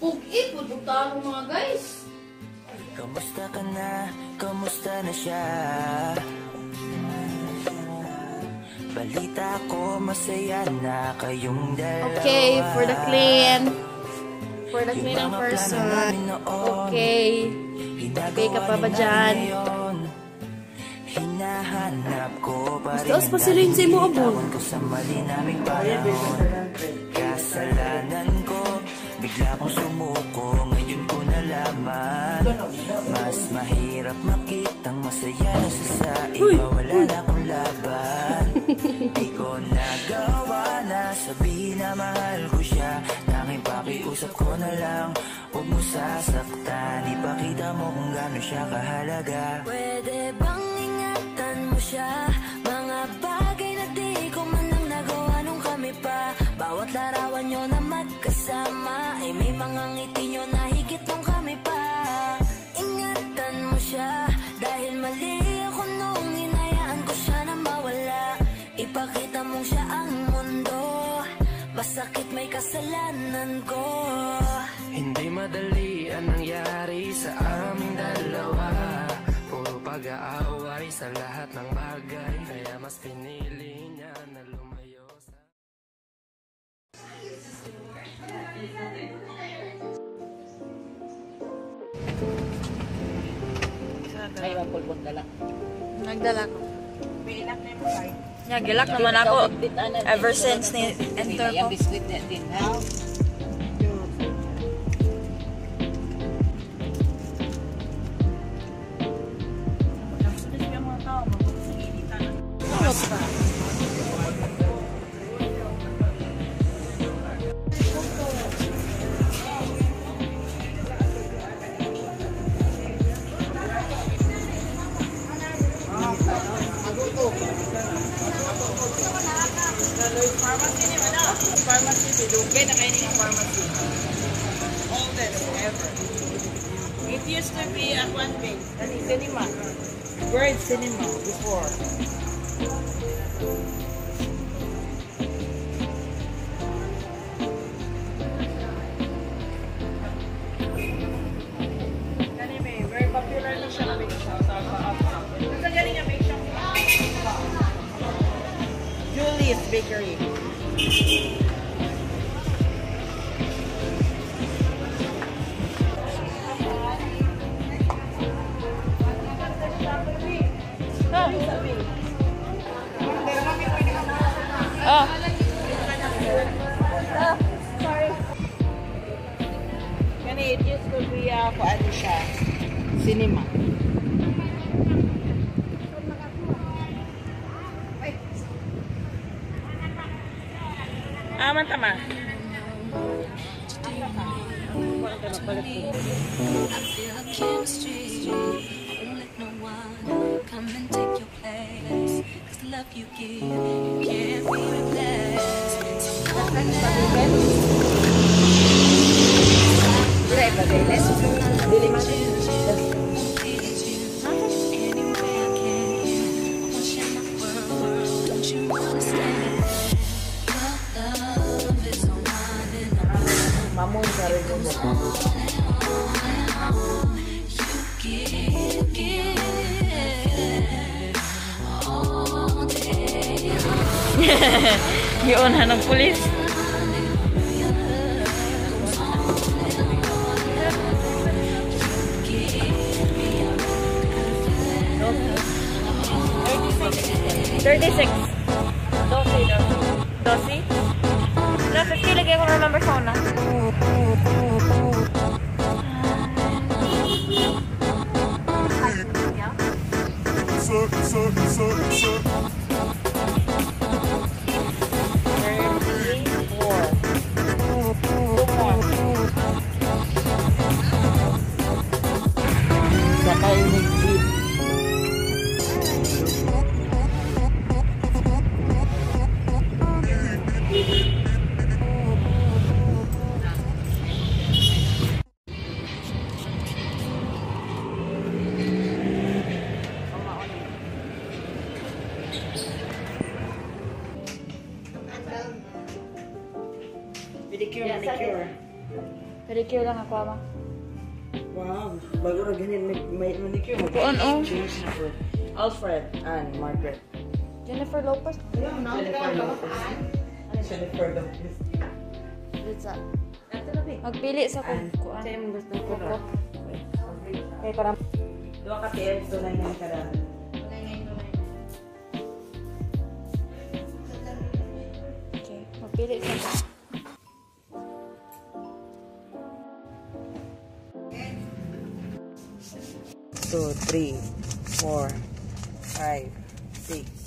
Ug-ipod, butalo mga guys. Kamusta ka na? Kamusta na siya? Balita ko masaya na kayong dalawa. Okay, for the clean. For the clean ang person. Okay. Okay ka pa ba dyan? Hinahanap ko pa rin. Mas pasilin si mo abon. Sa mali naming panahon. Kasalanan ko. Bigla kong sumuko. Ngayon ko nalaman. Mas mahirap makitang masaya na siya sa iba. Wala na akong laban. Di ko nagawa na sabihin na mahal ko siya. Tanging pakiusap ko na lang, huwag mo sasaktan. Ipakita mo kung gaano siya kahalaga. Pwede bang ingatan mo siya? Mga bagay na di ko man lang nagawa nung kami pa. Bawat larawan nyo na magkasama ay may mga ngiti nyo na higit nung kami pa. Ingatan mo siya dahil mali ako nung hinayaan ko siya na mawala. Ipakita mong siya ang mundo, masakit may kasalanan ko. Hindi madali ang nangyari sa aming dalawa. Puro pag-aaway sa lahat ng bagay. Kaya mas pinili niya na lumayo sa... Ay, mapulbot na lang. Nagdala ko. Pilak na yung card. Yeah, gilak naman ako. Ever since ni enter ko. Yung biskuit na din, ha? Pharmacy, Bidugay na kayo ng pharmacy. Oldest ever. It used to be at one thing, cinema. Bird cinema before. Very popular na siya na bake shop. Saan galing ang bake shop? Julie's Bakery. Oh. Sorry. Kani, it used to be ano siya, cinema. Man tama. Come and take your place. 'Cause the love you give can't be replaced. Mamoy ka rin yung Yun, hanong pulis. $36. $12. No, 50 lagi ako ng number phone na. sakay ng jeep. Pedicure, manicure. Pedicure lang ako, ama. Wow. Bago na ganyan, may manicure mo. Kuan, oh. Jennifer. Alfred and Margaret. Jennifer Lopez. Jennifer Lopez. Ano Jennifer Lopez? Litsa. Magpili sa kuan. Sa'yo mong gusto ko. Kuko. Okay, para... Dua ka tiyan, tunay na ka lang. Okay. Magpili sa 2, 3, 4, 5, 6,